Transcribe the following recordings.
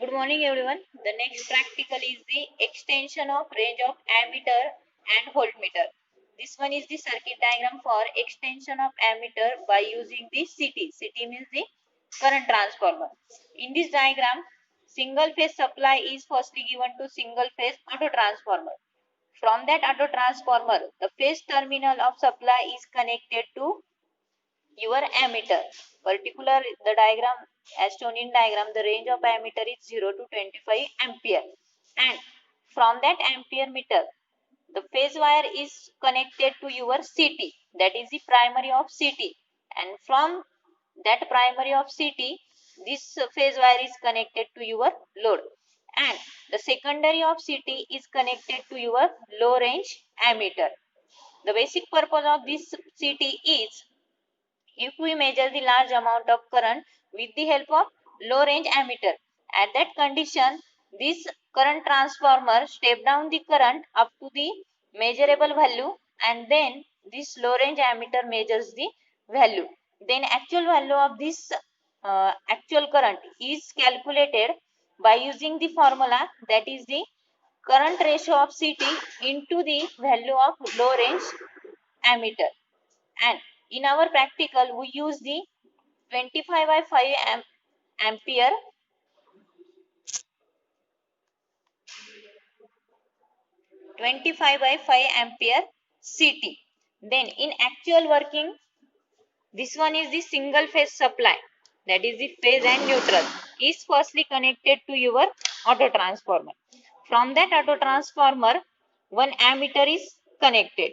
Good morning everyone. The next practical is the extension of range of ammeter and voltmeter. This one is the circuit diagram for extension of ammeter by using the CT. CT means the current transformer. In this diagram, single phase supply is firstly given to single phase auto transformer. From that auto transformer, the phase terminal of supply is connected to your ammeter. Particular the diagram as shown in diagram, the range of ammeter is 0 to 25 ampere, and from that ampere meter the phase wire is connected to your CT, that is the primary of CT, and from that primary of CT this phase wire is connected to your load, and the secondary of CT is connected to your low range ammeter. The basic purpose of this CT is, if we measure the large amount of current with the help of low range ammeter, at that condition this current transformer step down the current up to the measurable value, and then this low range ammeter measures the value. Then actual value of this actual current is calculated by using the formula, that is the current ratio of CT into the value of low range ammeter. And in our practical we use the 25 by 5 ampere 25 by 5 ampere CT. Then in actual working, this one is the single phase supply, that is the phase and neutral, is firstly connected to your auto transformer. From that auto transformer one ammeter is connected.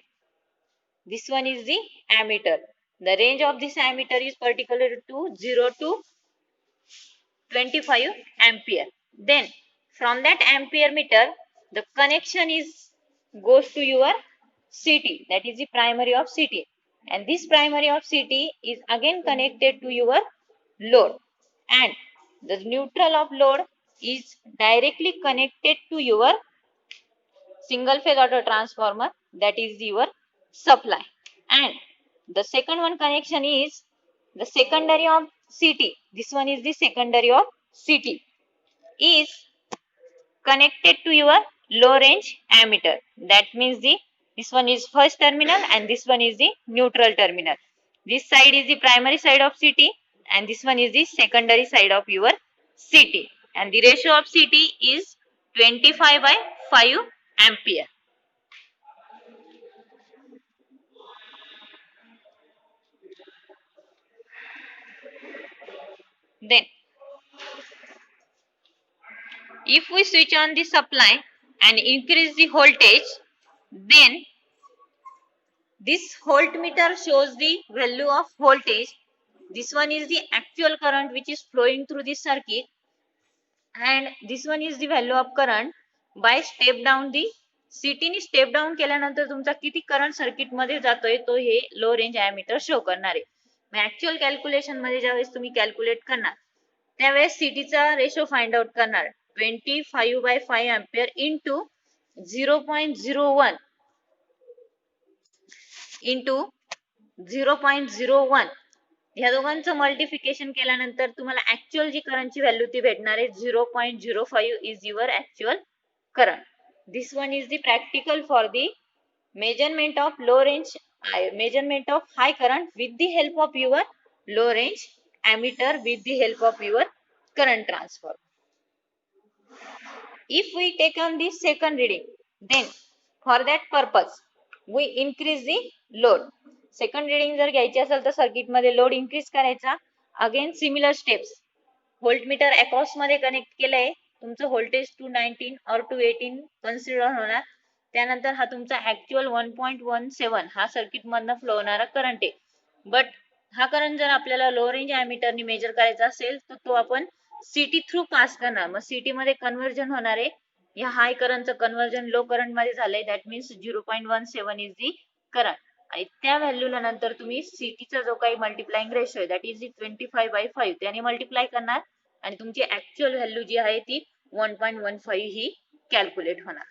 This one is the ammeter. The range of this ammeter is particular to 0 to 25 ampere. Then from that ampere meter the connection is goes to your CT, that is the primary of CT, and this primary of CT is again connected to your load, and the neutral of load is directly connected to your single phase auto transformer, that is your supply. And the second one connection is the secondary of CT. This one is the secondary of CT is connected to your low range ammeter. That means this one is first terminal and this one is the neutral terminal. This side is the primary side of CT and this one is the secondary side of your CT. And the ratio of CT is 25 by 5 ampere. Then if we switch on the supply and increase the voltage, then this voltmeter shows the value of voltage. This one is the actual current which is flowing through the circuit, and this one is the value of current by step down the CT ने step down केल्यानंतर तुमचा किती current circuit मध्ये जातोय तो हे लो range ammeter show करणार आहे. मग actual calculation मध्ये ज्यावेळेस तुम्ही कॅल्क्युलेट करणार त्यावेळेस CT चा रेशो फाइंड आउट करणार 25 by 5 एम्पियर इंटू 0.01 इंटू 0.01 ह्या दोघांचं मल्टिप्लिकेशन केल्यानंतर तुम्हाला ऍक्च्युअल जी करंटची व्हॅल्यू ती भेटणार आहे 0.05 is your actual current. This one is the practical for the measurement of low range measurement of high current with the help of your low range ammeter with the help of your current transformer. If we take on the second reading, then for that purpose we increase the load. Second reading जर घ्यायची असेल तर circuit मध्ये load increase करायचा. Again similar steps. Voltmeter across मध्ये connect केलंय. तुमचं voltage 219 और 218 कन्सिडर होणार. त्यानंतर हा तुमचा ऍक्च्युअल 1.17 हा सर्किट मधनं फ्लो होणारा करंट आहे. बट हा करंट जर आपल्याला लो रेंज एमीटरने मेजर करायचा असेल तर तो आपण CT थ्रू पास करणार. मग CT मध्ये कन्वर्जन होणार आहे. या हाय करंटचं कन्वर्जन लो करंट मध्ये झालंय. That means 0.17 is the current. आणि त्या व्हॅल्यूला नंतर तुम्ही CTचा जो काही मल्टिप्लाइंग रेशो आहे दॅट इज 25 by 5 त्याने मल्टिप्लाय करणार आणि तुमची ऍक्च्युअल व्हॅल्यू जी आहे ती 1.15 ही कॅल्क्युलेट होणार.